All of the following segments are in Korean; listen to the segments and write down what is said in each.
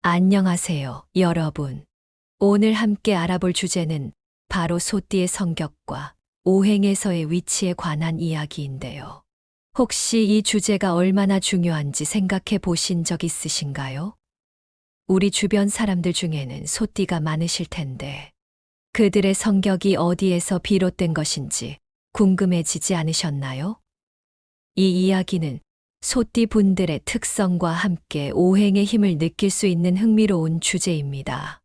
안녕하세요, 여러분. 오늘 함께 알아볼 주제는 바로 소띠의 성격과 오행에서의 위치에 관한 이야기인데요. 혹시 이 주제가 얼마나 중요한지 생각해 보신 적 있으신가요? 우리 주변 사람들 중에는 소띠가 많으실 텐데, 그들의 성격이 어디에서 비롯된 것인지 궁금해지지 않으셨나요? 이 이야기는 소띠 분들의 특성과 함께 오행의 힘을 느낄 수 있는 흥미로운 주제입니다.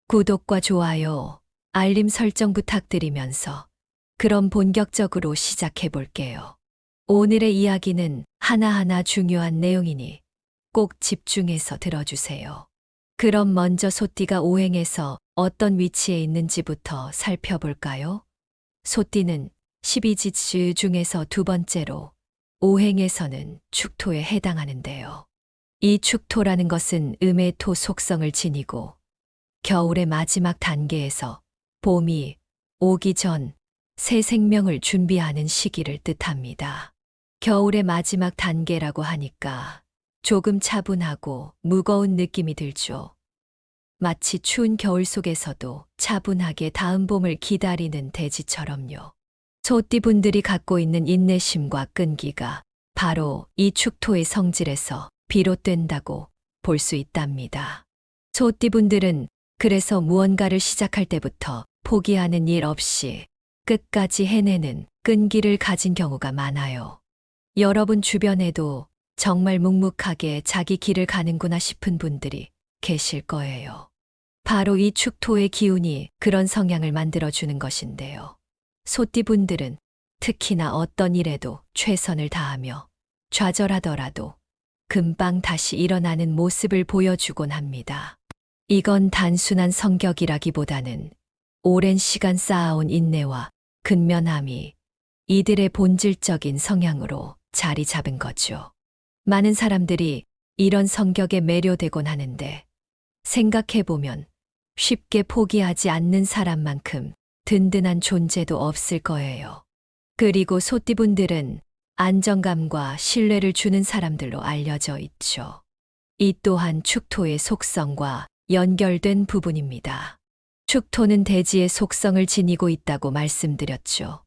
구독과 좋아요, 알림 설정 부탁드리면서 그럼 본격적으로 시작해 볼게요. 오늘의 이야기는 하나하나 중요한 내용이니 꼭 집중해서 들어주세요. 그럼 먼저 소띠가 오행에서 어떤 위치에 있는지부터 살펴볼까요? 소띠는 12지주 중에서 두 번째로 오행에서는 축토에 해당하는데요. 이 축토라는 것은 음의 토 속성을 지니고 겨울의 마지막 단계에서 봄이 오기 전 새 생명을 준비하는 시기를 뜻합니다. 겨울의 마지막 단계라고 하니까 조금 차분하고 무거운 느낌이 들죠. 마치 추운 겨울 속에서도 차분하게 다음 봄을 기다리는 대지처럼요. 소띠분들이 갖고 있는 인내심과 끈기가 바로 이 축토의 성질에서 비롯된다고 볼 수 있답니다. 소띠분들은 그래서 무언가를 시작할 때부터 포기하는 일 없이 끝까지 해내는 끈기를 가진 경우가 많아요. 여러분 주변에도 정말 묵묵하게 자기 길을 가는구나 싶은 분들이 계실 거예요. 바로 이 축토의 기운이 그런 성향을 만들어주는 것인데요. 소띠분들은 특히나 어떤 일에도 최선을 다하며 좌절하더라도 금방 다시 일어나는 모습을 보여주곤 합니다. 이건 단순한 성격이라기보다는 오랜 시간 쌓아온 인내와 근면함이 이들의 본질적인 성향으로 자리 잡은 거죠. 많은 사람들이 이런 성격에 매료되곤 하는데 생각해보면 쉽게 포기하지 않는 사람만큼 든든한 존재도 없을 거예요. 그리고 소띠분들은 안정감과 신뢰를 주는 사람들로 알려져 있죠. 이 또한 축토의 속성과 연결된 부분입니다. 축토는 대지의 속성을 지니고 있다고 말씀드렸죠.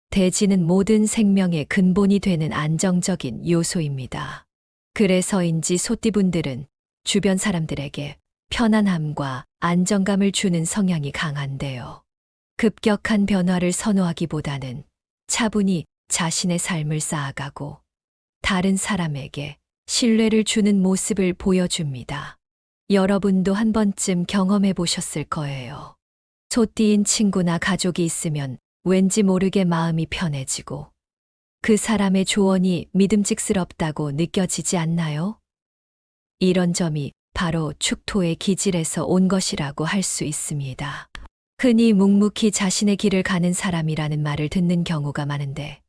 대지는 모든 생명의 근본이 되는 안정적인 요소입니다. 그래서인지 소띠분들은 주변 사람들에게 편안함과 안정감을 주는 성향이 강한데요. 급격한 변화를 선호하기보다는 차분히 자신의 삶을 쌓아가고 다른 사람에게 신뢰를 주는 모습을 보여줍니다. 여러분도 한 번쯤 경험해 보셨을 거예요. 소띠인 친구나 가족이 있으면 왠지 모르게 마음이 편해지고 그 사람의 조언이 믿음직스럽다고 느껴지지 않나요? 이런 점이 바로 축토의 기질에서 온 것이라고 할 수 있습니다. 흔히 묵묵히 자신의 길을 가는 사람이라는 말을 듣는 경우가 많은데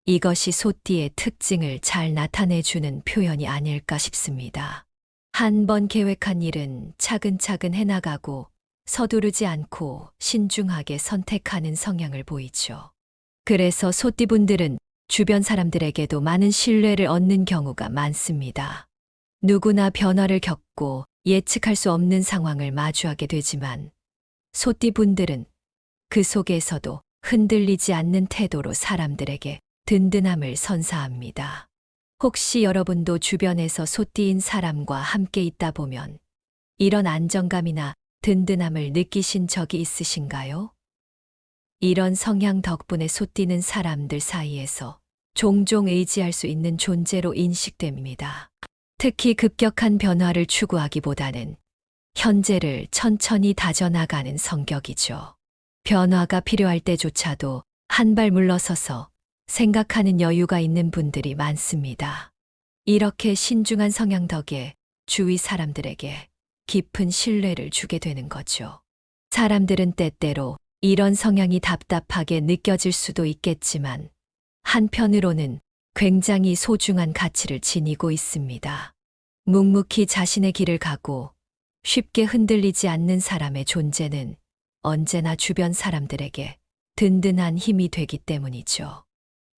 이것이 소띠의 특징을 잘 나타내주는 표현이 아닐까 싶습니다. 한 번 계획한 일은 차근차근 해나가고 서두르지 않고 신중하게 선택하는 성향을 보이죠. 그래서 소띠분들은 주변 사람들에게도 많은 신뢰를 얻는 경우가 많습니다. 누구나 변화를 겪고 예측할 수 없는 상황을 마주하게 되지만 소띠분들은 그 속에서도 흔들리지 않는 태도로 사람들에게 든든함을 선사합니다. 혹시 여러분도 주변에서 소띠인 사람과 함께 있다 보면 이런 안정감이나 든든함을 느끼신 적이 있으신가요? 이런 성향 덕분에 소띠는 사람들 사이에서 종종 의지할 수 있는 존재로 인식됩니다. 특히 급격한 변화를 추구하기보다는 현재를 천천히 다져나가는 성격이죠. 변화가 필요할 때조차도 한 발 물러서서 생각하는 여유가 있는 분들이 많습니다. 이렇게 신중한 성향 덕에 주위 사람들에게 깊은 신뢰를 주게 되는 거죠. 사람들은 때때로 이런 성향이 답답하게 느껴질 수도 있겠지만 한편으로는 굉장히 소중한 가치를 지니고 있습니다. 묵묵히 자신의 길을 가고 쉽게 흔들리지 않는 사람의 존재는 언제나 주변 사람들에게 든든한 힘이 되기 때문이죠.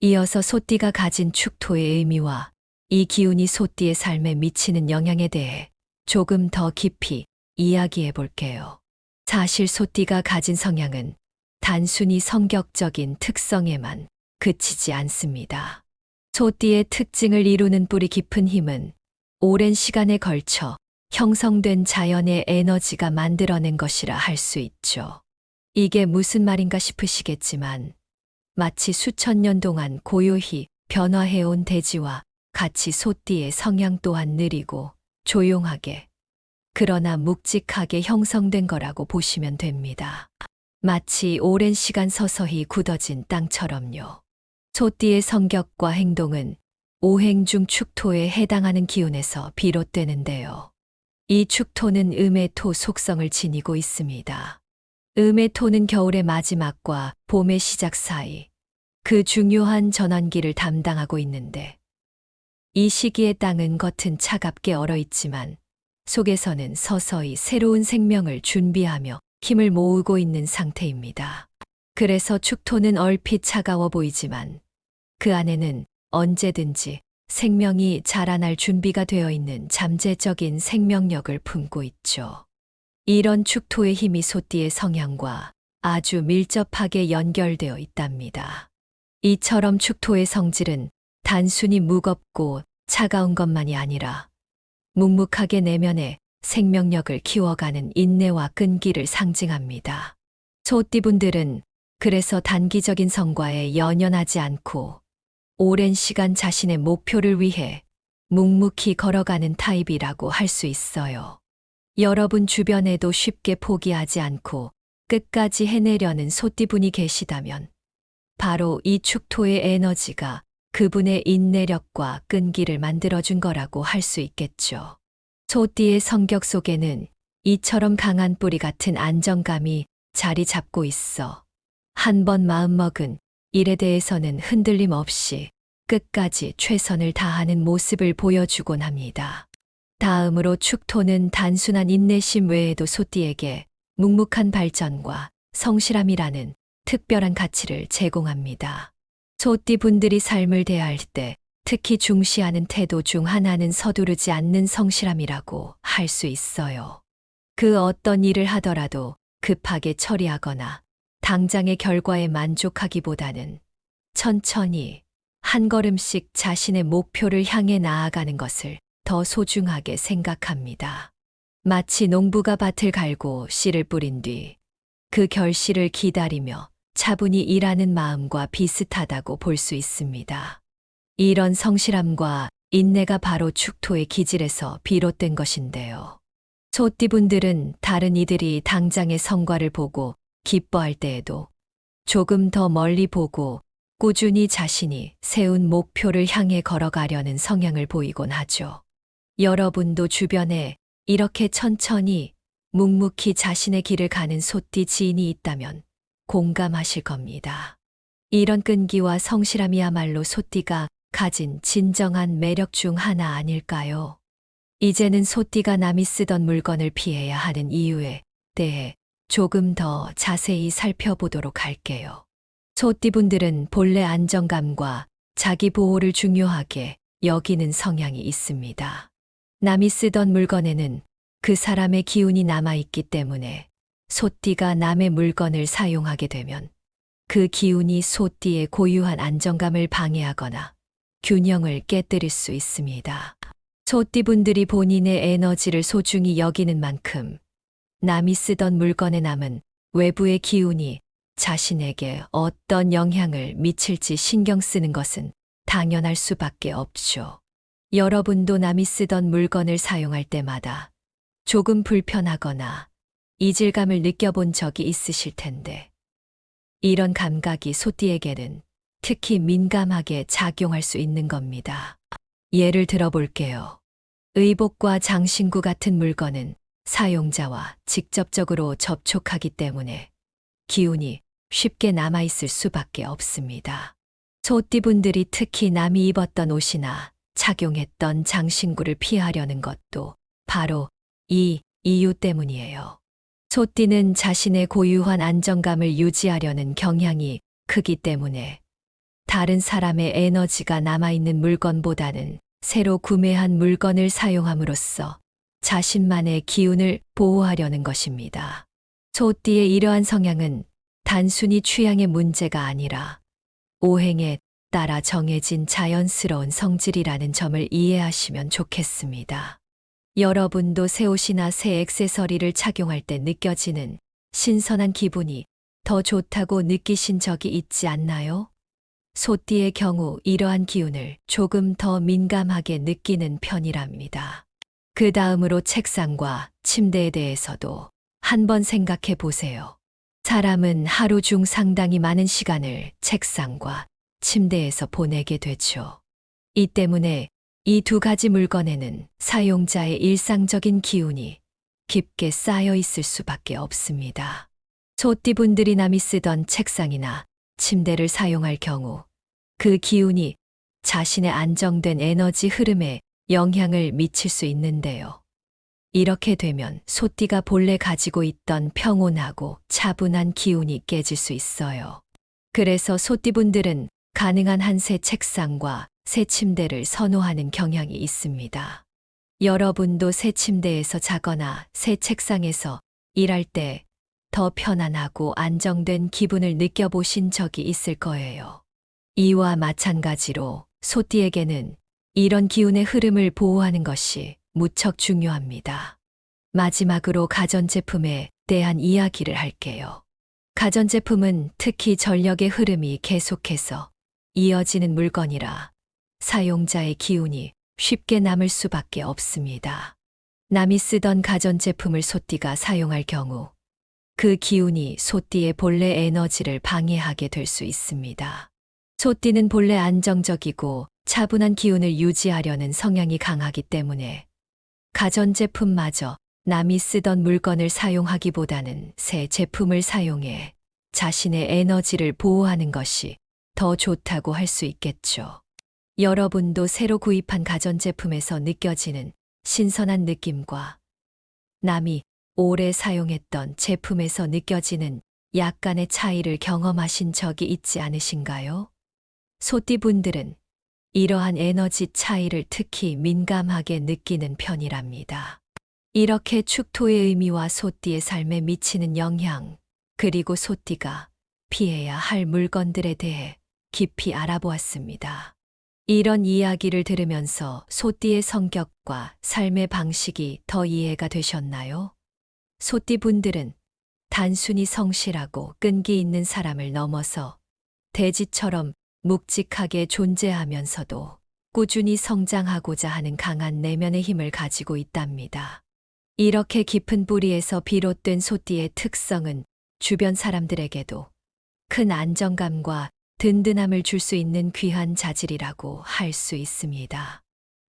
이어서 소띠가 가진 축토의 의미와 이 기운이 소띠의 삶에 미치는 영향에 대해 조금 더 깊이 이야기해 볼게요. 사실 소띠가 가진 성향은 단순히 성격적인 특성에만 그치지 않습니다. 소띠의 특징을 이루는 뿌리 깊은 힘은 오랜 시간에 걸쳐 형성된 자연의 에너지가 만들어낸 것이라 할 수 있죠. 이게 무슨 말인가 싶으시겠지만 마치 수천 년 동안 고요히 변화해온 대지와 같이 소띠의 성향 또한 느리고 조용하게 그러나 묵직하게 형성된 거라고 보시면 됩니다. 마치 오랜 시간 서서히 굳어진 땅처럼요. 소띠의 성격과 행동은 오행 중 축토에 해당하는 기운에서 비롯되는데요. 이 축토는 음의 토 속성을 지니고 있습니다. 음의 토는 겨울의 마지막과 봄의 시작 사이 그 중요한 전환기를 담당하고 있는데 이 시기의 땅은 겉은 차갑게 얼어있지만 속에서는 서서히 새로운 생명을 준비하며 힘을 모으고 있는 상태입니다. 그래서 축토는 얼핏 차가워 보이지만 그 안에는 언제든지 생명이 자라날 준비가 되어 있는 잠재적인 생명력을 품고 있죠. 이런 축토의 힘이 소띠의 성향과 아주 밀접하게 연결되어 있답니다. 이처럼 축토의 성질은 단순히 무겁고 차가운 것만이 아니라 묵묵하게 내면에 생명력을 키워가는 인내와 끈기를 상징합니다. 소띠분들은 그래서 단기적인 성과에 연연하지 않고 오랜 시간 자신의 목표를 위해 묵묵히 걸어가는 타입이라고 할 수 있어요. 여러분 주변에도 쉽게 포기하지 않고 끝까지 해내려는 소띠분이 계시다면 바로 이 축토의 에너지가 그분의 인내력과 끈기를 만들어준 거라고 할 수 있겠죠. 소띠의 성격 속에는 이처럼 강한 뿌리 같은 안정감이 자리 잡고 있어 한번 마음먹은 일에 대해서는 흔들림 없이 끝까지 최선을 다하는 모습을 보여주곤 합니다. 다음으로 축토는 단순한 인내심 외에도 소띠에게 묵묵한 발전과 성실함이라는 특별한 가치를 제공합니다. 소띠 분들이 삶을 대할 때 특히 중시하는 태도 중 하나는 서두르지 않는 성실함이라고 할 수 있어요. 그 어떤 일을 하더라도 급하게 처리하거나 당장의 결과에 만족하기보다는 천천히 한 걸음씩 자신의 목표를 향해 나아가는 것을 더 소중하게 생각합니다. 마치 농부가 밭을 갈고 씨를 뿌린 뒤 그 결실을 기다리며 차분히 일하는 마음과 비슷하다고 볼 수 있습니다. 이런 성실함과 인내가 바로 축토의 기질에서 비롯된 것인데요. 소띠분들은 다른 이들이 당장의 성과를 보고 기뻐할 때에도 조금 더 멀리 보고 꾸준히 자신이 세운 목표를 향해 걸어가려는 성향을 보이곤 하죠. 여러분도 주변에 이렇게 천천히 묵묵히 자신의 길을 가는 소띠 지인이 있다면 공감하실 겁니다. 이런 끈기와 성실함이야말로 소띠가 가진 진정한 매력 중 하나 아닐까요? 이제는 소띠가 남이 쓰던 물건을 피해야 하는 이유에 대해 조금 더 자세히 살펴보도록 할게요. 소띠분들은 본래 안정감과 자기 보호를 중요하게 여기는 성향이 있습니다. 남이 쓰던 물건에는 그 사람의 기운이 남아있기 때문에 소띠가 남의 물건을 사용하게 되면 그 기운이 소띠의 고유한 안정감을 방해하거나 균형을 깨뜨릴 수 있습니다. 소띠분들이 본인의 에너지를 소중히 여기는 만큼 남이 쓰던 물건에 남은 외부의 기운이 자신에게 어떤 영향을 미칠지 신경 쓰는 것은 당연할 수밖에 없죠. 여러분도 남이 쓰던 물건을 사용할 때마다 조금 불편하거나 이질감을 느껴본 적이 있으실 텐데 이런 감각이 소띠에게는 특히 민감하게 작용할 수 있는 겁니다. 예를 들어 볼게요. 의복과 장신구 같은 물건은 사용자와 직접적으로 접촉하기 때문에 기운이 쉽게 남아있을 수밖에 없습니다. 소띠분들이 특히 남이 입었던 옷이나 착용했던 장신구를 피하려는 것도 바로 이 이유 때문이에요. 소띠는 자신의 고유한 안정감을 유지하려는 경향이 크기 때문에 다른 사람의 에너지가 남아있는 물건보다는 새로 구매한 물건을 사용함으로써 자신만의 기운을 보호하려는 것입니다. 소띠의 이러한 성향은 단순히 취향의 문제가 아니라 오행에 따라 정해진 자연스러운 성질이라는 점을 이해하시면 좋겠습니다. 여러분도 새 옷이나 새 액세서리를 착용할 때 느껴지는 신선한 기분이 더 좋다고 느끼신 적이 있지 않나요? 소띠의 경우 이러한 기운을 조금 더 민감하게 느끼는 편이랍니다. 그 다음으로 책상과 침대에 대해서도 한번 생각해 보세요. 사람은 하루 중 상당히 많은 시간을 책상과 침대에서 보내게 되죠. 이 때문에 이 두 가지 물건에는 사용자의 일상적인 기운이 깊게 쌓여 있을 수밖에 없습니다. 소띠분들이 남이 쓰던 책상이나 침대를 사용할 경우 그 기운이 자신의 안정된 에너지 흐름에 영향을 미칠 수 있는데요. 이렇게 되면 소띠가 본래 가지고 있던 평온하고 차분한 기운이 깨질 수 있어요. 그래서 소띠분들은 가능한 한 새 책상과 새 침대를 선호하는 경향이 있습니다. 여러분도 새 침대에서 자거나 새 책상에서 일할 때 더 편안하고 안정된 기분을 느껴보신 적이 있을 거예요. 이와 마찬가지로 소띠에게는 이런 기운의 흐름을 보호하는 것이 무척 중요합니다. 마지막으로 가전제품에 대한 이야기를 할게요. 가전제품은 특히 전력의 흐름이 계속해서 이어지는 물건이라 사용자의 기운이 쉽게 남을 수밖에 없습니다. 남이 쓰던 가전제품을 소띠가 사용할 경우 그 기운이 소띠의 본래 에너지를 방해하게 될 수 있습니다. 소띠는 본래 안정적이고 차분한 기운을 유지하려는 성향이 강하기 때문에 가전제품마저 남이 쓰던 물건을 사용하기보다는 새 제품을 사용해 자신의 에너지를 보호하는 것이 더 좋다고 할 수 있겠죠. 여러분도 새로 구입한 가전제품에서 느껴지는 신선한 느낌과 남이 오래 사용했던 제품에서 느껴지는 약간의 차이를 경험하신 적이 있지 않으신가요? 소띠분들은 이러한 에너지 차이를 특히 민감하게 느끼는 편이랍니다. 이렇게 축토의 의미와 소띠의 삶에 미치는 영향, 그리고 소띠가 피해야 할 물건들에 대해 깊이 알아보았습니다. 이런 이야기를 들으면서 소띠의 성격과 삶의 방식이 더 이해가 되셨나요? 소띠분들은 단순히 성실하고 끈기 있는 사람을 넘어서 대지처럼 묵직하게 존재하면서도 꾸준히 성장하고자 하는 강한 내면의 힘을 가지고 있답니다. 이렇게 깊은 뿌리에서 비롯된 소띠의 특성은 주변 사람들에게도 큰 안정감과 든든함을 줄 수 있는 귀한 자질이라고 할 수 있습니다.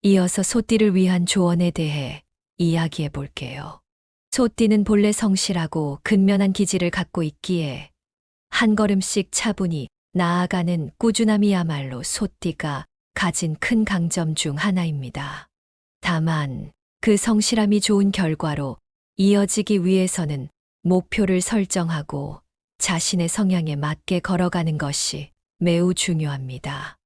이어서 소띠를 위한 조언에 대해 이야기해 볼게요. 소띠는 본래 성실하고 근면한 기질을 갖고 있기에 한 걸음씩 차분히 나아가는 꾸준함이야말로 소띠가 가진 큰 강점 중 하나입니다. 다만 그 성실함이 좋은 결과로 이어지기 위해서는 목표를 설정하고 자신의 성향에 맞게 걸어가는 것이 매우 중요합니다.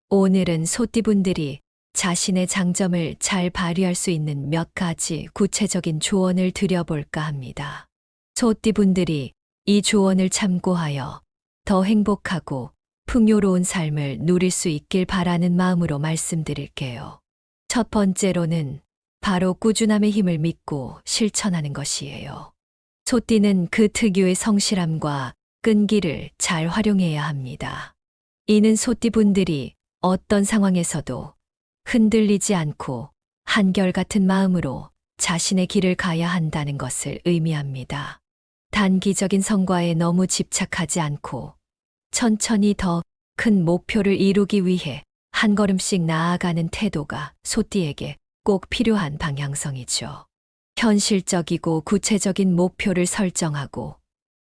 오늘은 소띠분들이 자신의 장점을 잘 발휘할 수 있는 몇 가지 구체적인 조언을 드려볼까 합니다. 소띠분들이 이 조언을 참고하여 더 행복하고 풍요로운 삶을 누릴 수 있길 바라는 마음으로 말씀드릴게요. 첫 번째로는 바로 꾸준함의 힘을 믿고 실천하는 것이에요. 소띠는 그 특유의 성실함과 끈기를 잘 활용해야 합니다. 이는 소띠분들이 어떤 상황에서도 흔들리지 않고 한결같은 마음으로 자신의 길을 가야 한다는 것을 의미합니다. 단기적인 성과에 너무 집착하지 않고 천천히 더 큰 목표를 이루기 위해 한 걸음씩 나아가는 태도가 소띠에게 꼭 필요한 방향성이죠. 현실적이고 구체적인 목표를 설정하고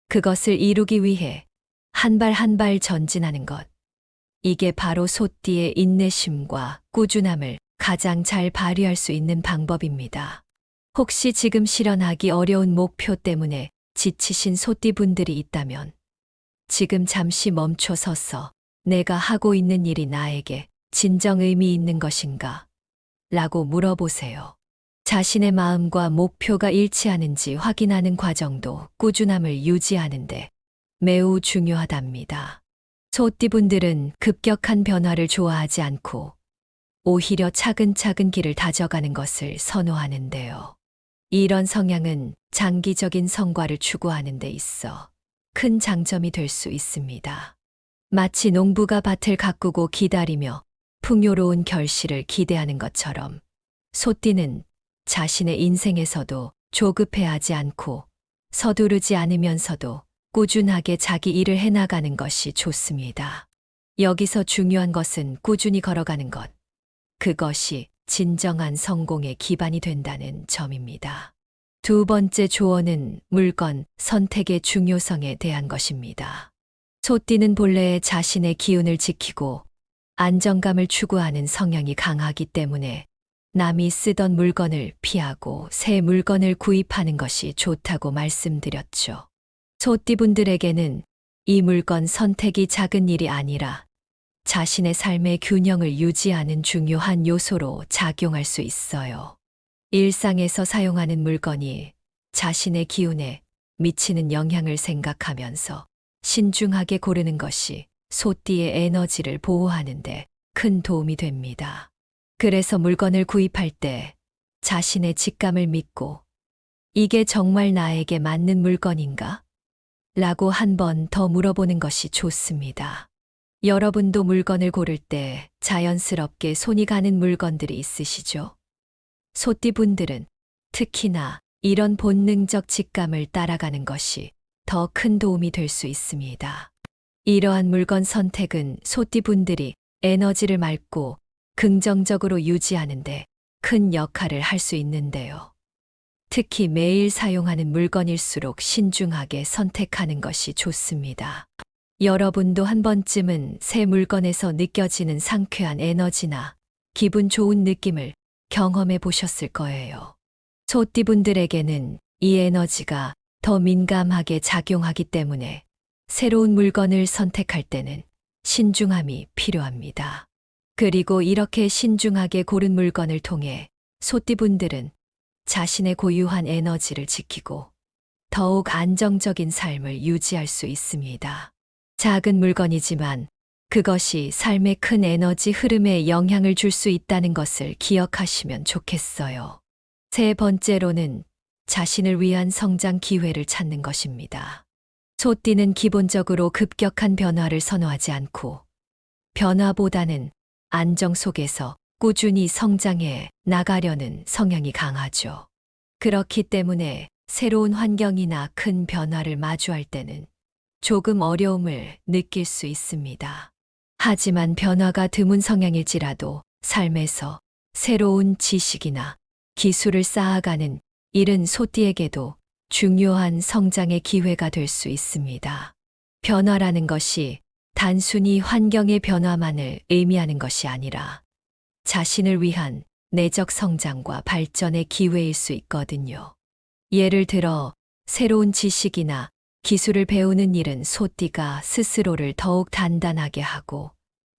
그것을 이루기 위해 한 발 한 발 전진하는 것. 이게 바로 소띠의 인내심과 꾸준함을 가장 잘 발휘할 수 있는 방법입니다. 혹시 지금 실현하기 어려운 목표 때문에 지치신 소띠분들이 있다면 지금 잠시 멈춰 서서 내가 하고 있는 일이 나에게 진정 의미 있는 것인가? 라고 물어보세요. 자신의 마음과 목표가 일치하는지 확인하는 과정도 꾸준함을 유지하는데 매우 중요하답니다. 소띠분들은 급격한 변화를 좋아하지 않고 오히려 차근차근 길을 다져가는 것을 선호하는데요. 이런 성향은 장기적인 성과를 추구하는 데 있어 큰 장점이 될 수 있습니다. 마치 농부가 밭을 가꾸고 기다리며 풍요로운 결실을 기대하는 것처럼 소띠는 자신의 인생에서도 조급해하지 않고 서두르지 않으면서도 꾸준하게 자기 일을 해나가는 것이 좋습니다. 여기서 중요한 것은 꾸준히 걸어가는 것. 그것이 진정한 성공의 기반이 된다는 점입니다. 두 번째 조언은 물건 선택의 중요성에 대한 것입니다. 소띠는 본래 자신의 기운을 지키고 안정감을 추구하는 성향이 강하기 때문에 남이 쓰던 물건을 피하고 새 물건을 구입하는 것이 좋다고 말씀드렸죠. 소띠분들에게는 이 물건 선택이 작은 일이 아니라 자신의 삶의 균형을 유지하는 중요한 요소로 작용할 수 있어요. 일상에서 사용하는 물건이 자신의 기운에 미치는 영향을 생각하면서 신중하게 고르는 것이 소띠의 에너지를 보호하는 데 큰 도움이 됩니다. 그래서 물건을 구입할 때 자신의 직감을 믿고 이게 정말 나에게 맞는 물건인가? 라고 한 번 더 물어보는 것이 좋습니다. 여러분도 물건을 고를 때 자연스럽게 손이 가는 물건들이 있으시죠? 소띠분들은 특히나 이런 본능적 직감을 따라가는 것이 더 큰 도움이 될 수 있습니다. 이러한 물건 선택은 소띠분들이 에너지를 맑고 긍정적으로 유지하는데 큰 역할을 할 수 있는데요. 특히 매일 사용하는 물건일수록 신중하게 선택하는 것이 좋습니다. 여러분도 한 번쯤은 새 물건에서 느껴지는 상쾌한 에너지나 기분 좋은 느낌을 경험해 보셨을 거예요. 소띠분들에게는 이 에너지가 더 민감하게 작용하기 때문에 새로운 물건을 선택할 때는 신중함이 필요합니다. 그리고 이렇게 신중하게 고른 물건을 통해 소띠분들은 자신의 고유한 에너지를 지키고 더욱 안정적인 삶을 유지할 수 있습니다. 작은 물건이지만 그것이 삶의 큰 에너지 흐름에 영향을 줄 수 있다는 것을 기억하시면 좋겠어요. 세 번째로는 자신을 위한 성장 기회를 찾는 것입니다. 소띠는 기본적으로 급격한 변화를 선호하지 않고 변화보다는 안정 속에서 꾸준히 성장해 나가려는 성향이 강하죠. 그렇기 때문에 새로운 환경이나 큰 변화를 마주할 때는 조금 어려움을 느낄 수 있습니다. 하지만 변화가 드문 성향일지라도 삶에서 새로운 지식이나 기술을 쌓아가는 일은 소띠에게도 중요한 성장의 기회가 될 수 있습니다. 변화라는 것이 단순히 환경의 변화만을 의미하는 것이 아니라 자신을 위한 내적 성장과 발전의 기회일 수 있거든요. 예를 들어 새로운 지식이나 기술을 배우는 일은 소띠가 스스로를 더욱 단단하게 하고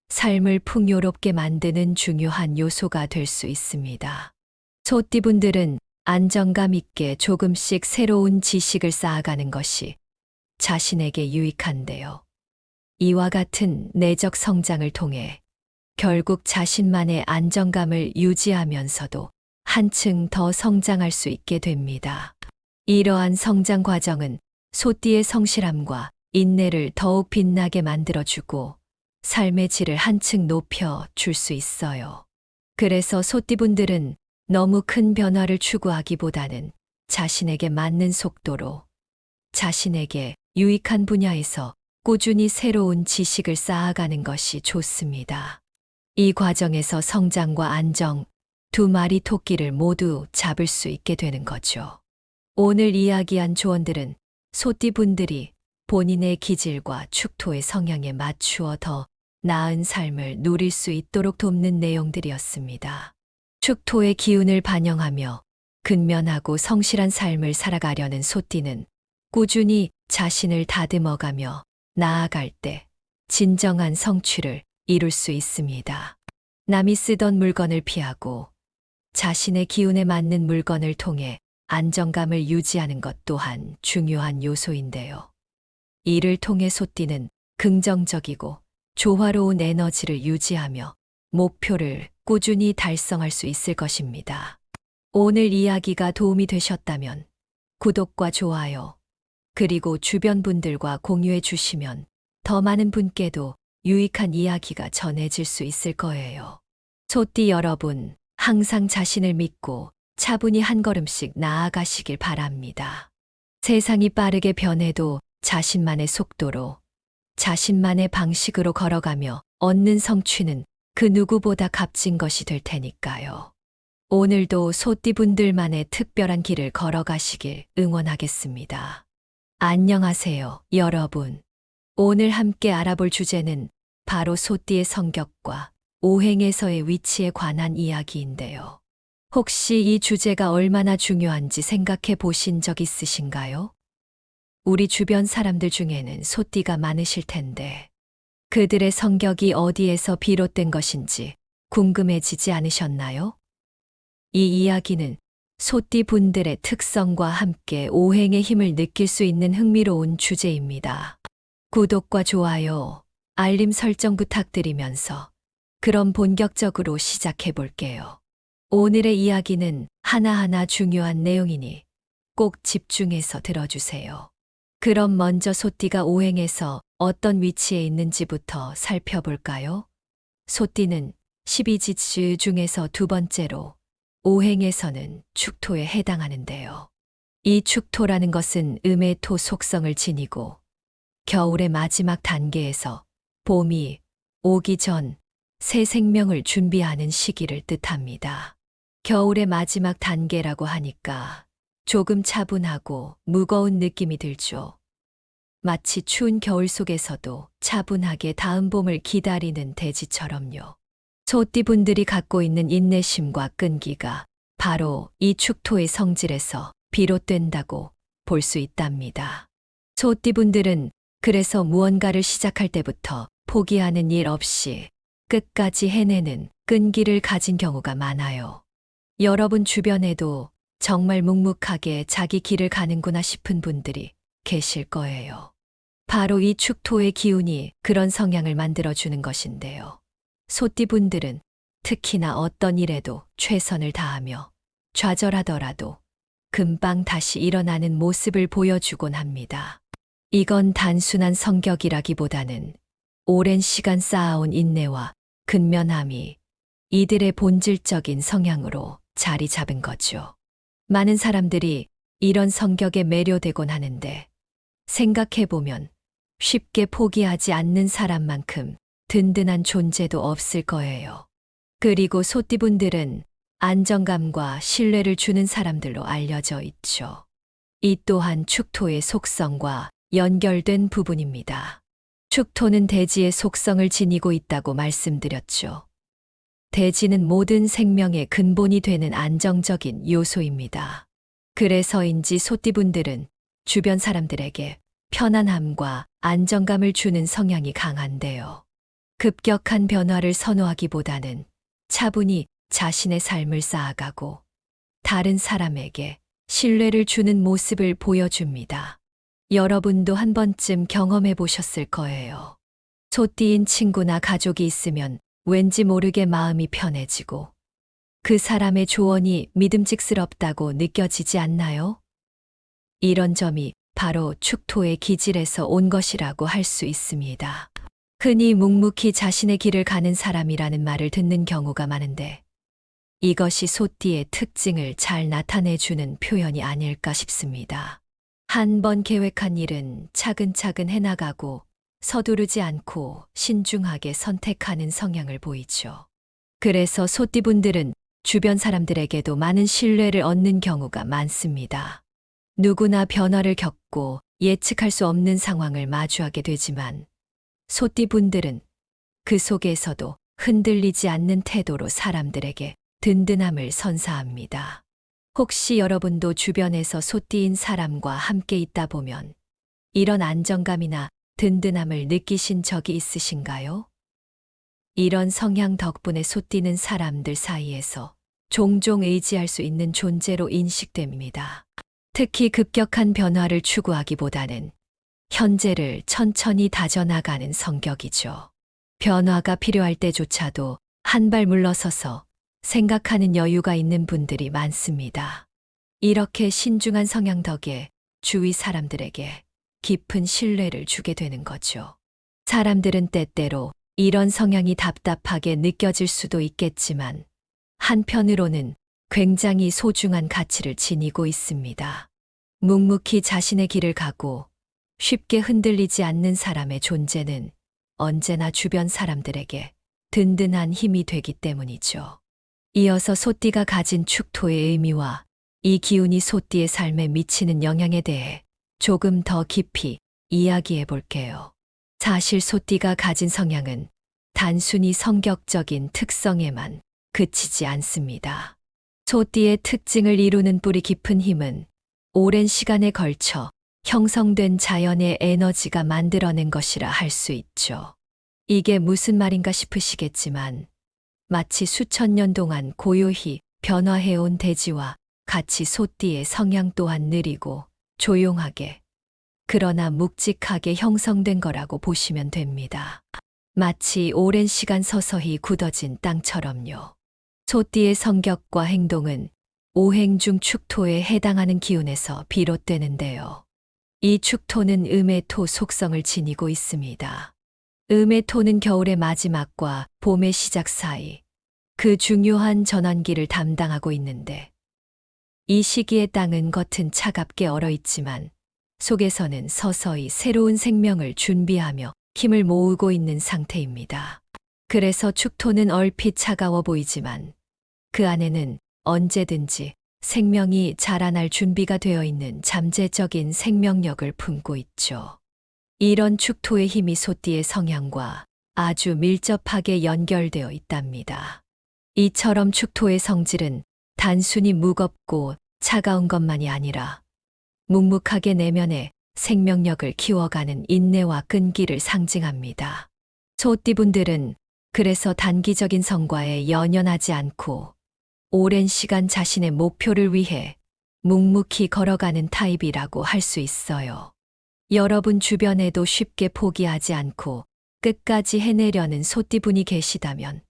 삶을 풍요롭게 만드는 중요한 요소가 될 수 있습니다. 소띠분들은 안정감 있게 조금씩 새로운 지식을 쌓아가는 것이 자신에게 유익한데요. 이와 같은 내적 성장을 통해 결국 자신만의 안정감을 유지하면서도 한층 더 성장할 수 있게 됩니다. 이러한 성장 과정은 소띠의 성실함과 인내를 더욱 빛나게 만들어주고 삶의 질을 한층 높여 줄 수 있어요. 그래서 소띠분들은 너무 큰 변화를 추구하기보다는 자신에게 맞는 속도로 자신에게 유익한 분야에서 꾸준히 새로운 지식을 쌓아가는 것이 좋습니다. 이 과정에서 성장과 안정, 두 마리 토끼를 모두 잡을 수 있게 되는 거죠. 오늘 이야기한 조언들은 소띠분들이 본인의 기질과 축토의 성향에 맞추어 더 나은 삶을 누릴 수 있도록 돕는 내용들이었습니다. 축토의 기운을 반영하며 근면하고 성실한 삶을 살아가려는 소띠는 꾸준히 자신을 다듬어가며 나아갈 때 진정한 성취를 이룰 수 있습니다. 남이 쓰던 물건을 피하고 자신의 기운에 맞는 물건을 통해 안정감을 유지하는 것 또한 중요한 요소인데요. 이를 통해 소띠는 긍정적이고 조화로운 에너지를 유지하며 목표를 꾸준히 달성할 수 있을 것입니다. 오늘 이야기가 도움이 되셨다면 구독과 좋아요, 그리고 주변 분들과 공유해 주시면 더 많은 분께도 유익한 이야기가 전해질 수 있을 거예요. 소띠 여러분, 항상 자신을 믿고 차분히 한 걸음씩 나아가시길 바랍니다. 세상이 빠르게 변해도 자신만의 속도로, 자신만의 방식으로 걸어가며 얻는 성취는 그 누구보다 값진 것이 될 테니까요. 오늘도 소띠분들만의 특별한 길을 걸어가시길 응원하겠습니다. 안녕하세요, 여러분. 오늘 함께 알아볼 주제는 바로 소띠의 성격과 오행에서의 위치에 관한 이야기인데요. 혹시 이 주제가 얼마나 중요한지 생각해 보신 적 있으신가요? 우리 주변 사람들 중에는 소띠가 많으실 텐데 그들의 성격이 어디에서 비롯된 것인지 궁금해지지 않으셨나요? 이 이야기는 소띠 분들의 특성과 함께 오행의 힘을 느낄 수 있는 흥미로운 주제입니다. 구독과 좋아요, 알림 설정 부탁드리면서 그럼 본격적으로 시작해 볼게요. 오늘의 이야기는 하나하나 중요한 내용이니 꼭 집중해서 들어주세요. 그럼 먼저 소띠가 오행에서 어떤 위치에 있는지부터 살펴볼까요? 소띠는 12지주 중에서 두 번째로 오행에서는 축토에 해당하는데요. 이 축토라는 것은 음의 토 속성을 지니고 겨울의 마지막 단계에서 봄이 오기 전 새 생명을 준비하는 시기를 뜻합니다. 겨울의 마지막 단계라고 하니까 조금 차분하고 무거운 느낌이 들죠. 마치 추운 겨울 속에서도 차분하게 다음 봄을 기다리는 돼지처럼요. 소띠분들이 갖고 있는 인내심과 끈기가 바로 이 축토의 성질에서 비롯된다고 볼 수 있답니다. 소띠분들은 그래서 무언가를 시작할 때부터 포기하는 일 없이 끝까지 해내는 끈기를 가진 경우가 많아요. 여러분 주변에도 정말 묵묵하게 자기 길을 가는구나 싶은 분들이 계실 거예요. 바로 이 축토의 기운이 그런 성향을 만들어주는 것인데요. 소띠분들은 특히나 어떤 일에도 최선을 다하며 좌절하더라도 금방 다시 일어나는 모습을 보여주곤 합니다. 이건 단순한 성격이라기보다는 오랜 시간 쌓아온 인내와 근면함이 이들의 본질적인 성향으로 자리 잡은 거죠. 많은 사람들이 이런 성격에 매료되곤 하는데 생각해보면 쉽게 포기하지 않는 사람만큼 든든한 존재도 없을 거예요. 그리고 소띠분들은 안정감과 신뢰를 주는 사람들로 알려져 있죠. 이 또한 축토의 속성과 연결된 부분입니다. 축토는 대지의 속성을 지니고 있다고 말씀드렸죠. 대지는 모든 생명의 근본이 되는 안정적인 요소입니다. 그래서인지 소띠분들은 주변 사람들에게 편안함과 안정감을 주는 성향이 강한데요. 급격한 변화를 선호하기보다는 차분히 자신의 삶을 쌓아가고 다른 사람에게 신뢰를 주는 모습을 보여줍니다. 여러분도 한 번쯤 경험해 보셨을 거예요. 소띠인 친구나 가족이 있으면 왠지 모르게 마음이 편해지고 그 사람의 조언이 믿음직스럽다고 느껴지지 않나요? 이런 점이 바로 축토의 기질에서 온 것이라고 할 수 있습니다. 흔히 묵묵히 자신의 길을 가는 사람이라는 말을 듣는 경우가 많은데 이것이 소띠의 특징을 잘 나타내주는 표현이 아닐까 싶습니다. 한 번 계획한 일은 차근차근 해나가고 서두르지 않고 신중하게 선택하는 성향을 보이죠. 그래서 소띠분들은 주변 사람들에게도 많은 신뢰를 얻는 경우가 많습니다. 누구나 변화를 겪고 예측할 수 없는 상황을 마주하게 되지만 소띠분들은 그 속에서도 흔들리지 않는 태도로 사람들에게 든든함을 선사합니다. 혹시 여러분도 주변에서 소띠인 사람과 함께 있다 보면 이런 안정감이나 든든함을 느끼신 적이 있으신가요? 이런 성향 덕분에 소띠는 사람들 사이에서 종종 의지할 수 있는 존재로 인식됩니다. 특히 급격한 변화를 추구하기보다는 현재를 천천히 다져나가는 성격이죠. 변화가 필요할 때조차도 한 발 물러서서 생각하는 여유가 있는 분들이 많습니다. 이렇게 신중한 성향 덕에 주위 사람들에게 깊은 신뢰를 주게 되는 거죠. 사람들은 때때로 이런 성향이 답답하게 느껴질 수도 있겠지만 한편으로는 굉장히 소중한 가치를 지니고 있습니다. 묵묵히 자신의 길을 가고 쉽게 흔들리지 않는 사람의 존재는 언제나 주변 사람들에게 든든한 힘이 되기 때문이죠. 이어서 소띠가 가진 축토의 의미와 이 기운이 소띠의 삶에 미치는 영향에 대해 조금 더 깊이 이야기해 볼게요. 사실 소띠가 가진 성향은 단순히 성격적인 특성에만 그치지 않습니다. 소띠의 특징을 이루는 뿌리 깊은 힘은 오랜 시간에 걸쳐 형성된 자연의 에너지가 만들어낸 것이라 할 수 있죠. 이게 무슨 말인가 싶으시겠지만 마치 수천 년 동안 고요히 변화해온 대지와 같이 소띠의 성향 또한 느리고 조용하게 그러나 묵직하게 형성된 거라고 보시면 됩니다. 마치 오랜 시간 서서히 굳어진 땅처럼요. 소띠의 성격과 행동은 오행중 축토에 해당하는 기운에서 비롯되는데요. 이 축토는 음의 토 속성을 지니고 있습니다. 음의 토는 겨울의 마지막과 봄의 시작 사이 그 중요한 전환기를 담당하고 있는데 이 시기의 땅은 겉은 차갑게 얼어있지만 속에서는 서서히 새로운 생명을 준비하며 힘을 모으고 있는 상태입니다. 그래서 축토는 얼핏 차가워 보이지만 그 안에는 언제든지 생명이 자라날 준비가 되어 있는 잠재적인 생명력을 품고 있죠. 이런 축토의 힘이 소띠의 성향과 아주 밀접하게 연결되어 있답니다. 이처럼 축토의 성질은 단순히 무겁고 차가운 것만이 아니라 묵묵하게 내면에 생명력을 키워가는 인내와 끈기를 상징합니다. 소띠분들은 그래서 단기적인 성과에 연연하지 않고 오랜 시간 자신의 목표를 위해 묵묵히 걸어가는 타입이라고 할 수 있어요. 여러분 주변에도 쉽게 포기하지 않고 끝까지 해내려는 소띠분이 계시다면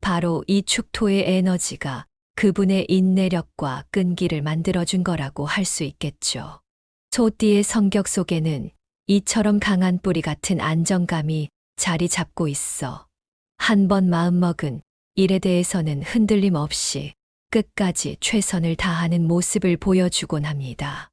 바로 이 축토의 에너지가 그분의 인내력과 끈기를 만들어준 거라고 할 수 있겠죠. 소띠의 성격 속에는 이처럼 강한 뿌리 같은 안정감이 자리 잡고 있어 한 번 마음먹은 일에 대해서는 흔들림 없이 끝까지 최선을 다하는 모습을 보여주곤 합니다.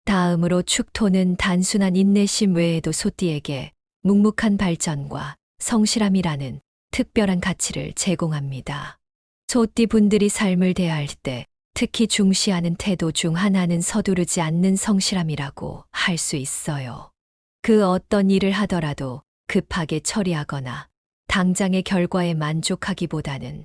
다음으로 축토는 단순한 인내심 외에도 소띠에게 묵묵한 발전과 성실함이라는 특별한 가치를 제공합니다. 소띠 분들이 삶을 대할 때 특히 중시하는 태도 중 하나는 서두르지 않는 성실함이라고 할 수 있어요. 그 어떤 일을 하더라도 급하게 처리하거나 당장의 결과에 만족하기보다는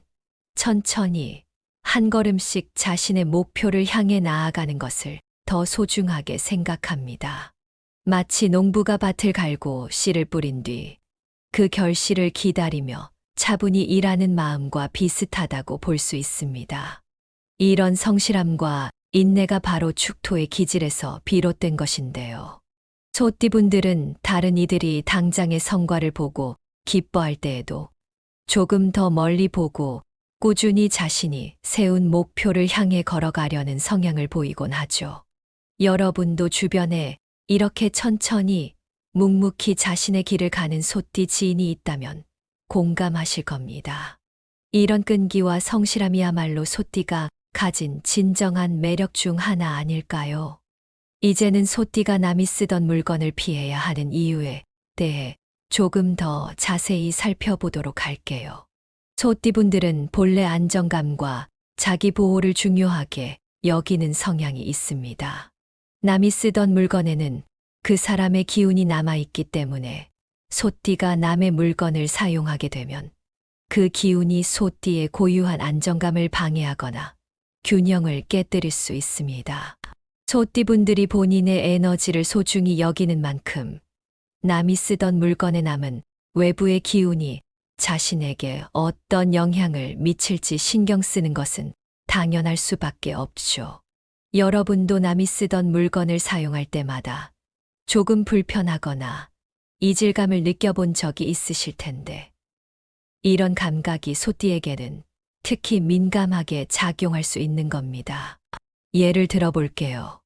천천히 한 걸음씩 자신의 목표를 향해 나아가는 것을 더 소중하게 생각합니다. 마치 농부가 밭을 갈고 씨를 뿌린 뒤 그 결실을 기다리며 차분히 일하는 마음과 비슷하다고 볼 수 있습니다. 이런 성실함과 인내가 바로 축토의 기질에서 비롯된 것인데요. 소띠분들은 다른 이들이 당장의 성과를 보고 기뻐할 때에도 조금 더 멀리 보고 꾸준히 자신이 세운 목표를 향해 걸어가려는 성향을 보이곤 하죠. 여러분도 주변에 이렇게 천천히 묵묵히 자신의 길을 가는 소띠 지인이 있다면 공감하실 겁니다. 이런 끈기와 성실함이야말로 소띠가 가진 진정한 매력 중 하나 아닐까요? 이제는 소띠가 남이 쓰던 물건을 피해야 하는 이유에 대해 조금 더 자세히 살펴보도록 할게요. 소띠분들은 본래 안정감과 자기 보호를 중요하게 여기는 성향이 있습니다. 남이 쓰던 물건에는 그 사람의 기운이 남아있기 때문에 소띠가 남의 물건을 사용하게 되면 그 기운이 소띠의 고유한 안정감을 방해하거나 균형을 깨뜨릴 수 있습니다. 소띠분들이 본인의 에너지를 소중히 여기는 만큼 남이 쓰던 물건에 남은 외부의 기운이 자신에게 어떤 영향을 미칠지 신경 쓰는 것은 당연할 수밖에 없죠. 여러분도 남이 쓰던 물건을 사용할 때마다 조금 불편하거나 이질감을 느껴본 적이 있으실 텐데, 이런 감각이 소띠에게는 특히 민감하게 작용할 수 있는 겁니다. 예를 들어 볼게요.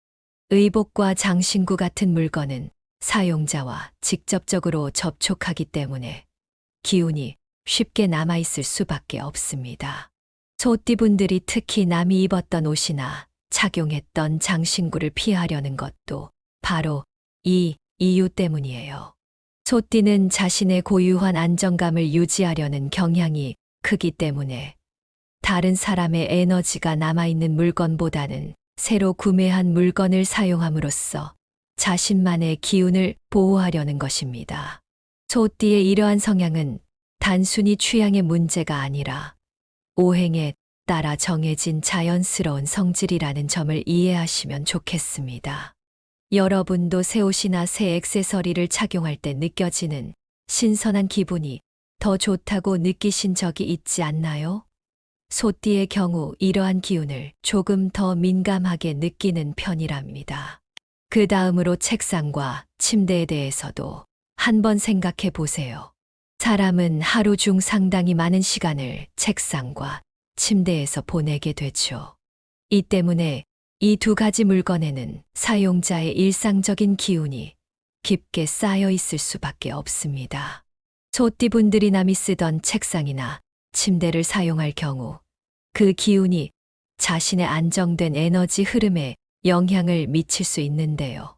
의복과 장신구 같은 물건은 사용자와 직접적으로 접촉하기 때문에 기운이 쉽게 남아있을 수밖에 없습니다. 소띠분들이 특히 남이 입었던 옷이나 착용했던 장신구를 피하려는 것도 바로 이 이유 때문이에요. 소띠는 자신의 고유한 안정감을 유지하려는 경향이 크기 때문에 다른 사람의 에너지가 남아있는 물건보다는 새로 구매한 물건을 사용함으로써 자신만의 기운을 보호하려는 것입니다. 소띠의 이러한 성향은 단순히 취향의 문제가 아니라 오행에 따라 정해진 자연스러운 성질이라는 점을 이해하시면 좋겠습니다. 여러분도 새 옷이나 새 액세서리를 착용할 때 느껴지는 신선한 기분이 더 좋다고 느끼신 적이 있지 않나요? 소띠의 경우 이러한 기운을 조금 더 민감하게 느끼는 편이랍니다. 그 다음으로 책상과 침대에 대해서도 한번 생각해 보세요. 사람은 하루 중 상당히 많은 시간을 책상과 침대에서 보내게 되죠. 이 때문에 이 두 가지 물건에는 사용자의 일상적인 기운이 깊게 쌓여 있을 수밖에 없습니다. 소띠분들이 남이 쓰던 책상이나 침대를 사용할 경우 그 기운이 자신의 안정된 에너지 흐름에 영향을 미칠 수 있는데요.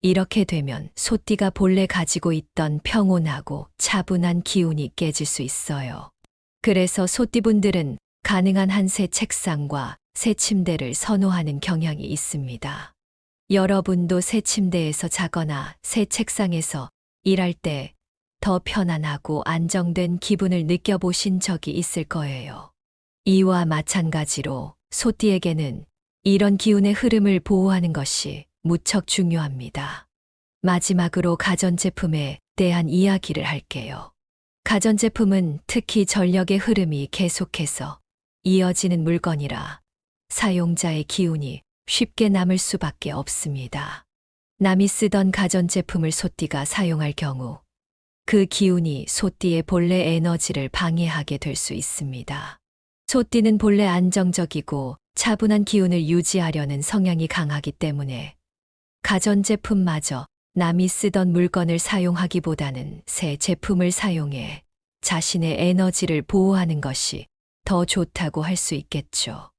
이렇게 되면 소띠가 본래 가지고 있던 평온하고 차분한 기운이 깨질 수 있어요. 그래서 소띠분들은 가능한 한 새 책상과 새 침대를 선호하는 경향이 있습니다. 여러분도 새 침대에서 자거나 새 책상에서 일할 때 더 편안하고 안정된 기분을 느껴보신 적이 있을 거예요. 이와 마찬가지로 소띠에게는 이런 기운의 흐름을 보호하는 것이 무척 중요합니다. 마지막으로 가전제품에 대한 이야기를 할게요. 가전제품은 특히 전력의 흐름이 계속해서 이어지는 물건이라 사용자의 기운이 쉽게 남을 수밖에 없습니다. 남이 쓰던 가전제품을 소띠가 사용할 경우 그 기운이 소띠의 본래 에너지를 방해하게 될 수 있습니다. 소띠는 본래 안정적이고 차분한 기운을 유지하려는 성향이 강하기 때문에 가전제품마저 남이 쓰던 물건을 사용하기보다는 새 제품을 사용해 자신의 에너지를 보호하는 것이 더 좋다고 할 수 있겠죠.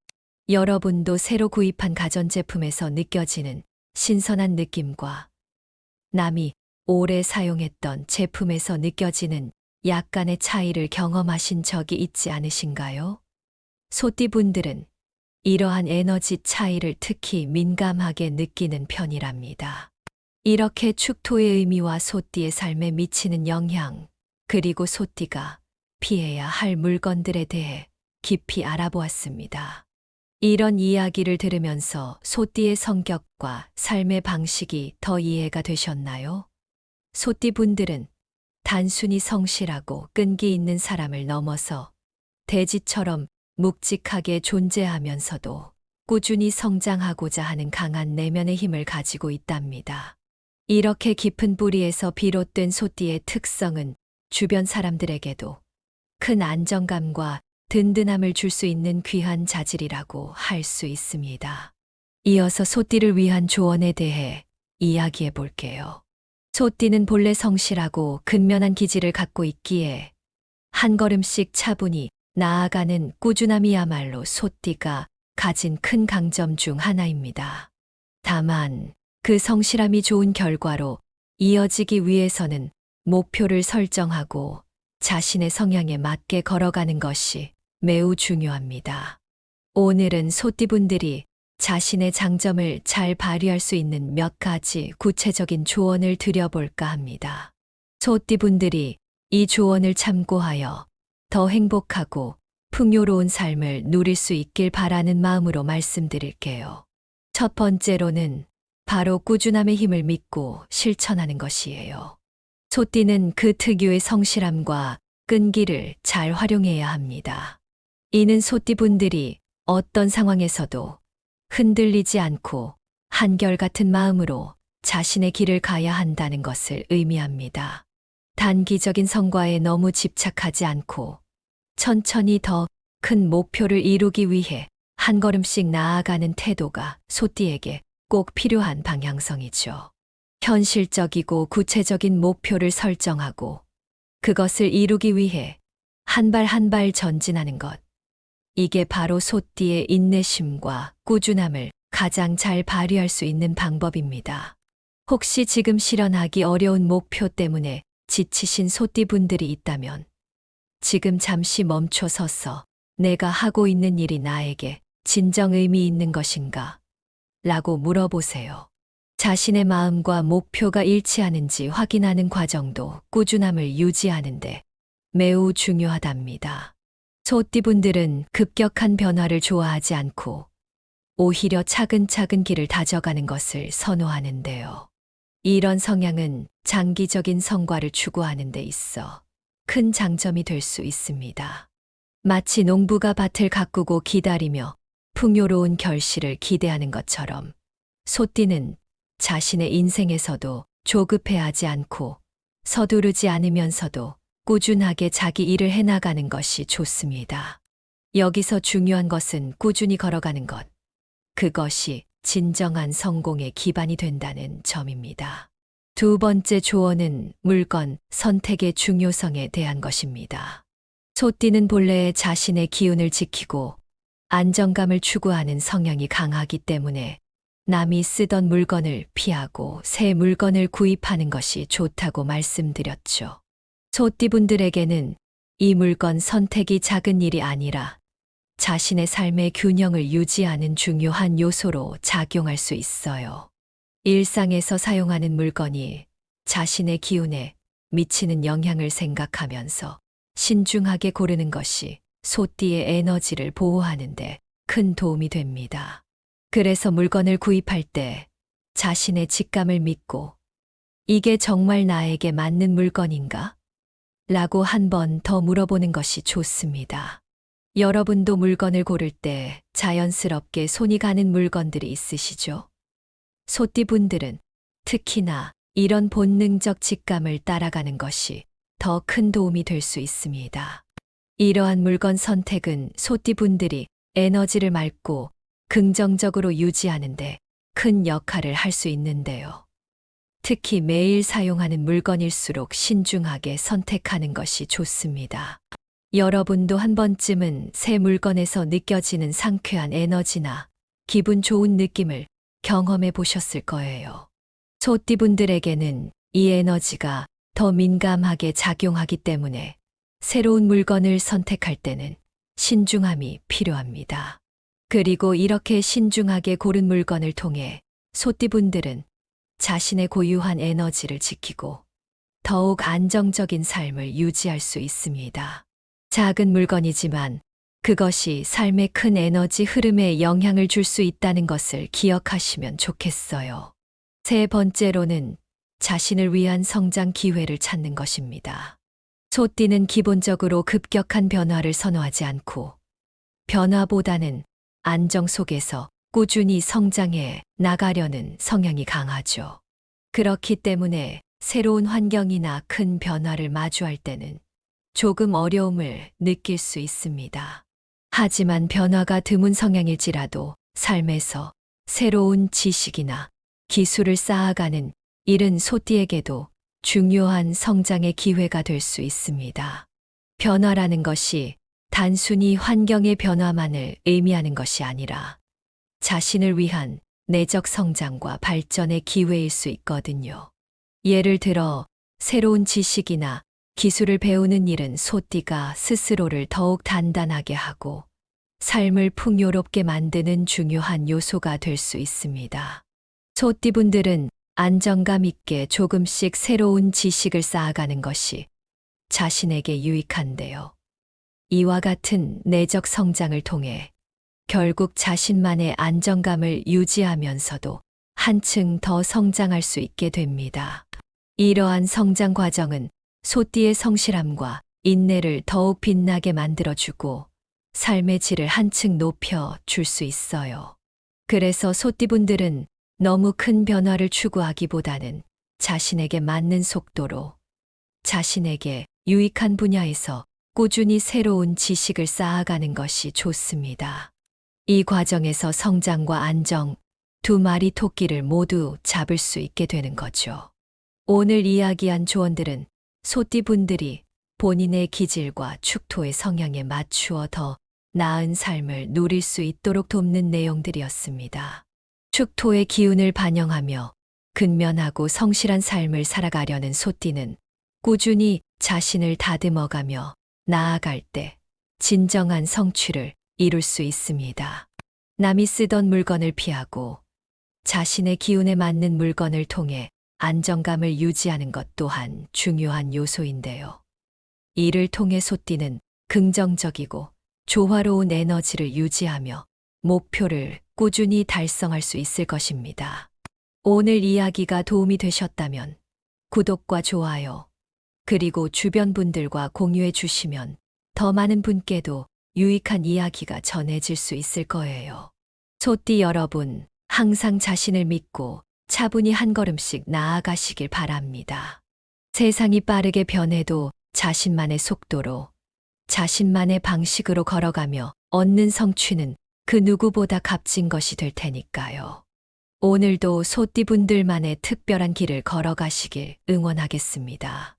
여러분도 새로 구입한 가전제품에서 느껴지는 신선한 느낌과 남이 오래 사용했던 제품에서 느껴지는 약간의 차이를 경험하신 적이 있지 않으신가요? 소띠분들은 이러한 에너지 차이를 특히 민감하게 느끼는 편이랍니다. 이렇게 축토의 의미와 소띠의 삶에 미치는 영향, 그리고 소띠가 피해야 할 물건들에 대해 깊이 알아보았습니다. 이런 이야기를 들으면서 소띠의 성격과 삶의 방식이 더 이해가 되셨나요? 소띠분들은 단순히 성실하고 끈기 있는 사람을 넘어서 대지처럼 묵직하게 존재하면서도 꾸준히 성장하고자 하는 강한 내면의 힘을 가지고 있답니다. 이렇게 깊은 뿌리에서 비롯된 소띠의 특성은 주변 사람들에게도 큰 안정감과 든든함을 줄 수 있는 귀한 자질이라고 할 수 있습니다. 이어서 소띠를 위한 조언에 대해 이야기해 볼게요. 소띠는 본래 성실하고 근면한 기질을 갖고 있기에 한 걸음씩 차분히 나아가는 꾸준함이야말로 소띠가 가진 큰 강점 중 하나입니다. 다만 그 성실함이 좋은 결과로 이어지기 위해서는 목표를 설정하고 자신의 성향에 맞게 걸어가는 것이 매우 중요합니다. 오늘은 소띠분들이 자신의 장점을 잘 발휘할 수 있는 몇 가지 구체적인 조언을 드려볼까 합니다. 소띠분들이 이 조언을 참고하여 더 행복하고 풍요로운 삶을 누릴 수 있길 바라는 마음으로 말씀드릴게요. 첫 번째로는 바로 꾸준함의 힘을 믿고 실천하는 것이에요. 소띠는 그 특유의 성실함과 끈기를 잘 활용해야 합니다. 이는 소띠분들이 어떤 상황에서도 흔들리지 않고 한결같은 마음으로 자신의 길을 가야 한다는 것을 의미합니다. 단기적인 성과에 너무 집착하지 않고 천천히 더 큰 목표를 이루기 위해 한 걸음씩 나아가는 태도가 소띠에게 꼭 필요한 방향성이죠. 현실적이고 구체적인 목표를 설정하고 그것을 이루기 위해 한 발 한 발 전진하는 것. 이게 바로 소띠의 인내심과 꾸준함을 가장 잘 발휘할 수 있는 방법입니다. 혹시 지금 실현하기 어려운 목표 때문에 지치신 소띠분들이 있다면 지금 잠시 멈춰 서서 내가 하고 있는 일이 나에게 진정 의미 있는 것인가? 라고 물어보세요. 자신의 마음과 목표가 일치하는지 확인하는 과정도 꾸준함을 유지하는데 매우 중요하답니다. 소띠분들은 급격한 변화를 좋아하지 않고 오히려 차근차근 길을 다져가는 것을 선호하는데요. 이런 성향은 장기적인 성과를 추구하는 데 있어 큰 장점이 될 수 있습니다. 마치 농부가 밭을 가꾸고 기다리며 풍요로운 결실을 기대하는 것처럼 소띠는 자신의 인생에서도 조급해하지 않고 서두르지 않으면서도 꾸준하게 자기 일을 해나가는 것이 좋습니다. 여기서 중요한 것은 꾸준히 걸어가는 것. 그것이 진정한 성공의 기반이 된다는 점입니다. 두 번째 조언은 물건 선택의 중요성에 대한 것입니다. 소띠는 본래 자신의 기운을 지키고 안정감을 추구하는 성향이 강하기 때문에 남이 쓰던 물건을 피하고 새 물건을 구입하는 것이 좋다고 말씀드렸죠. 소띠분들에게는 이 물건 선택이 작은 일이 아니라 자신의 삶의 균형을 유지하는 중요한 요소로 작용할 수 있어요. 일상에서 사용하는 물건이 자신의 기운에 미치는 영향을 생각하면서 신중하게 고르는 것이 소띠의 에너지를 보호하는데 큰 도움이 됩니다. 그래서 물건을 구입할 때 자신의 직감을 믿고 이게 정말 나에게 맞는 물건인가? 라고 한 번 더 물어보는 것이 좋습니다. 여러분도 물건을 고를 때 자연스럽게 손이 가는 물건들이 있으시죠? 소띠분들은 특히나 이런 본능적 직감을 따라가는 것이 더 큰 도움이 될 수 있습니다. 이러한 물건 선택은 소띠분들이 에너지를 맑고 긍정적으로 유지하는데 큰 역할을 할 수 있는데요. 특히 매일 사용하는 물건일수록 신중하게 선택하는 것이 좋습니다. 여러분도 한 번쯤은 새 물건에서 느껴지는 상쾌한 에너지나 기분 좋은 느낌을 경험해 보셨을 거예요. 소띠분들에게는 이 에너지가 더 민감하게 작용하기 때문에 새로운 물건을 선택할 때는 신중함이 필요합니다. 그리고 이렇게 신중하게 고른 물건을 통해 소띠분들은 자신의 고유한 에너지를 지키고 더욱 안정적인 삶을 유지할 수 있습니다. 작은 물건이지만 그것이 삶의 큰 에너지 흐름에 영향을 줄 수 있다는 것을 기억하시면 좋겠어요. 세 번째로는 자신을 위한 성장 기회를 찾는 것입니다. 소띠는 기본적으로 급격한 변화를 선호하지 않고 변화보다는 안정 속에서 꾸준히 성장해 나가려는 성향이 강하죠. 그렇기 때문에 새로운 환경이나 큰 변화를 마주할 때는 조금 어려움을 느낄 수 있습니다. 하지만 변화가 드문 성향일지라도 삶에서 새로운 지식이나 기술을 쌓아가는 일은 소띠에게도 중요한 성장의 기회가 될 수 있습니다. 변화라는 것이 단순히 환경의 변화만을 의미하는 것이 아니라 자신을 위한 내적 성장과 발전의 기회일 수 있거든요. 예를 들어 새로운 지식이나 기술을 배우는 일은 소띠가 스스로를 더욱 단단하게 하고 삶을 풍요롭게 만드는 중요한 요소가 될 수 있습니다. 소띠분들은 안정감 있게 조금씩 새로운 지식을 쌓아가는 것이 자신에게 유익한데요. 이와 같은 내적 성장을 통해 결국 자신만의 안정감을 유지하면서도 한층 더 성장할 수 있게 됩니다. 이러한 성장 과정은 소띠의 성실함과 인내를 더욱 빛나게 만들어주고 삶의 질을 한층 높여 줄 수 있어요. 그래서 소띠분들은 너무 큰 변화를 추구하기보다는 자신에게 맞는 속도로, 자신에게 유익한 분야에서 꾸준히 새로운 지식을 쌓아가는 것이 좋습니다. 이 과정에서 성장과 안정, 두 마리 토끼를 모두 잡을 수 있게 되는 거죠. 오늘 이야기한 조언들은 소띠분들이 본인의 기질과 축토의 성향에 맞추어 더 나은 삶을 누릴 수 있도록 돕는 내용들이었습니다. 축토의 기운을 반영하며 근면하고 성실한 삶을 살아가려는 소띠는 꾸준히 자신을 다듬어가며 나아갈 때 진정한 성취를 이룰 수 있습니다. 남이 쓰던 물건을 피하고 자신의 기운에 맞는 물건을 통해 안정감을 유지하는 것 또한 중요한 요소인데요. 이를 통해 소띠는 긍정적이고 조화로운 에너지를 유지하며 목표를 꾸준히 달성할 수 있을 것입니다. 오늘 이야기가 도움이 되셨다면 구독과 좋아요, 그리고 주변 분들과 공유해 주시면 더 많은 분께도 유익한 이야기가 전해질 수 있을 거예요. 소띠 여러분, 항상 자신을 믿고 차분히 한 걸음씩 나아가시길 바랍니다. 세상이 빠르게 변해도 자신만의 속도로, 자신만의 방식으로 걸어가며 얻는 성취는 그 누구보다 값진 것이 될 테니까요. 오늘도 소띠분들만의 특별한 길을 걸어가시길 응원하겠습니다.